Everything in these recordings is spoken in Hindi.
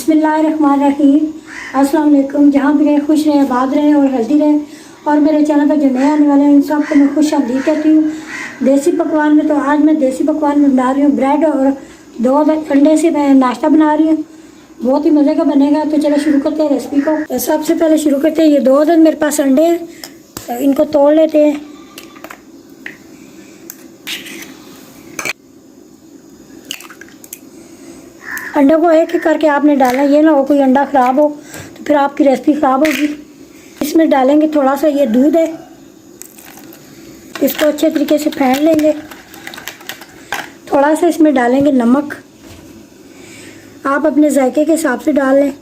बिस्मिल्लाहिर्रहमानिर्रहीम। अस्सलाम वालेकुम। जहाँ भी रहे खुश रहें, आबाद रहें और हेल्दी रहें। और मेरे चैनल पर जो नए आने वाले हैं उन सबको मैं खुश आमदीद कहती हूँ। देसी पकवान में तो आज मैं देसी पकवान में बना रही हूँ ब्रेड और 2 अंडे से मैं नाश्ता बना रही हूँ। बहुत ही मज़े का बनेगा। तो चलो शुरू करते हैं रेसिपी को। तो सबसे पहले शुरू करते हैं। ये 2 दिन मेरे पास अंडे हैं, तो इनको तोड़ लेते हैं। अंडों को एक एक करके आपने डालना, ये ना हो कोई अंडा ख़राब हो तो फिर आपकी रेसिपी ख़राब होगी। इसमें डालेंगे थोड़ा सा ये दूध है, इसको अच्छे तरीके से फेंट लेंगे। थोड़ा सा इसमें डालेंगे नमक, आप अपने जायके के हिसाब से डाल लें।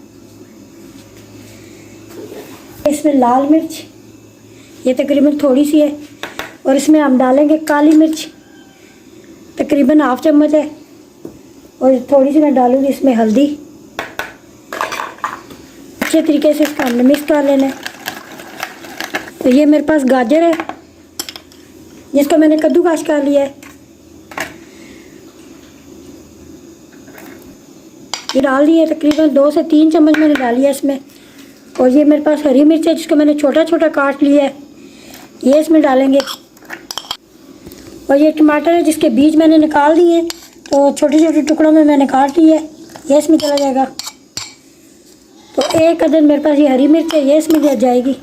इसमें लाल मिर्च, ये तकरीबन थोड़ी सी है, और इसमें हम डालेंगे काली मिर्च, तकरीबन ½ चम्मच है, और थोड़ी सी मैं डालूंगी इसमें हल्दी। अच्छे तरीके से इसका हमने मिक्स कर लेना है। तो ये मेरे पास गाजर है जिसको मैंने कद्दूकस कर लिया है, ये डाल दिए। तकरीबन 2 से 3 चम्मच मैंने डाली है इसमें। और ये मेरे पास हरी मिर्च है जिसको मैंने छोटा छोटा काट लिया है, ये इसमें डालेंगे। और ये टमाटर है जिसके बीज मैंने निकाल दिए हैं, तो छोटे छोटे टुकड़ों में मैंने काट लिया है, ये इसमें चला जाएगा। तो 1 अदद मेरे पास ये हरी मिर्च है, ये इसमें जा जाएगी।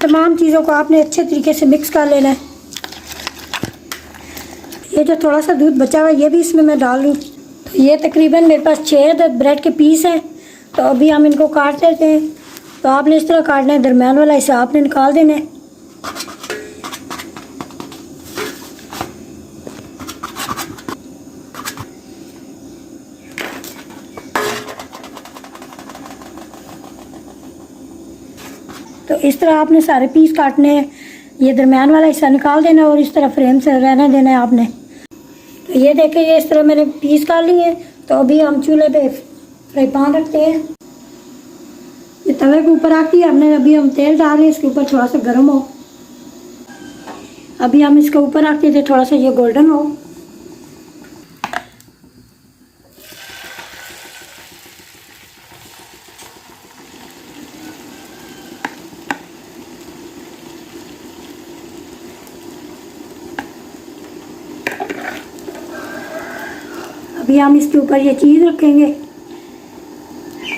तमाम चीज़ों को आपने अच्छे तरीके से मिक्स कर लेना है। ये जो थोड़ा सा दूध बचा हुआ है ये भी इसमें मैं डाल दूँ। तो ये तकरीबन मेरे पास 6 अदद ब्रेड के पीस हैं, तो अभी हम इनको काट लेते हैं। तो आपने इस तरह काटना है, दरमियान वाला इसे आपने निकाल देना है। तो इस तरह आपने सारे पीस काटने हैं, ये दरमियान वाला हिस्सा निकाल देना है और इस तरह फ्रेम से रहने देना है आपने। तो ये देखें, ये इस तरह मैंने पीस काट लिए हैं। तो अभी हम चूल्हे पे फ्राई पैन रखते हैं। ये तवे के ऊपर आके हमने अभी हम तेल डाल रहे हैं, इसके ऊपर थोड़ा सा गर्म हो। अभी हम इसके ऊपर रखते थे थोड़ा सा ये गोल्डन हो। अभी हम इसके ऊपर ये चीज़ रखेंगे।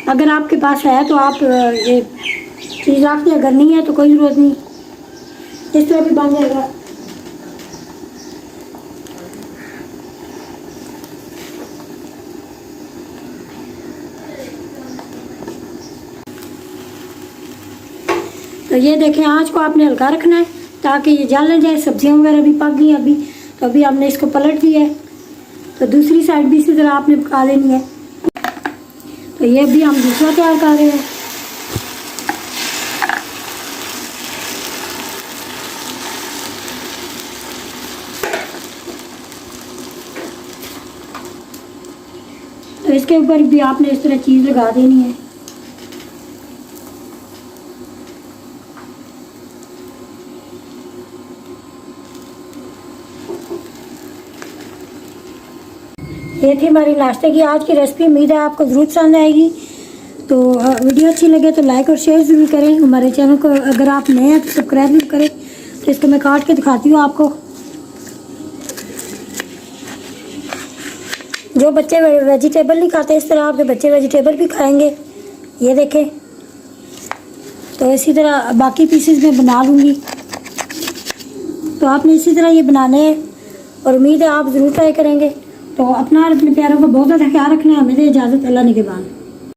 अगर आपके पास है तो आप ये चीज़ रखते, अगर नहीं है तो कोई ज़रूरत नहीं, इस तरह भी बन जाएगा। तो ये देखें, आँच को आपने हल्का रखना है ताकि ये जल न जाए। सब्जियां वगैरह भी पक गई अभी। तो अभी हमने इसको पलट दिया है, तो दूसरी साइड भी इसी तरह आपने पका लेनी है। तो ये भी हम दूसरा तैयार कर रहे हैं। तो इसके ऊपर भी आपने इस तरह चीज़ लगा देनी है। ये थी हमारी नाश्ते की आज की रेसिपी। उम्मीद है आपको ज़रूर पसंद आएगी। तो वीडियो अच्छी लगे तो लाइक और शेयर ज़रूर करें। हमारे चैनल को अगर आप नए हैं तो सब्सक्राइब भी करें। तो इसको मैं काट के दिखाती हूँ आपको। जो बच्चे वेजिटेबल नहीं खाते, इस तरह आपके बच्चे वेजिटेबल भी खाएंगे। ये देखें, तो इसी तरह बाकी पीसेस में बना लूँगी। तो आपने इसी तरह ये बनाने हैं और उम्मीद है आप ज़रूर ट्राई करेंगे। तो अपना और अपने प्यारों का बहुत ज़्यादा ख्याल रखना है। हमें दे इजाज़त। अल्लाह निगहबान।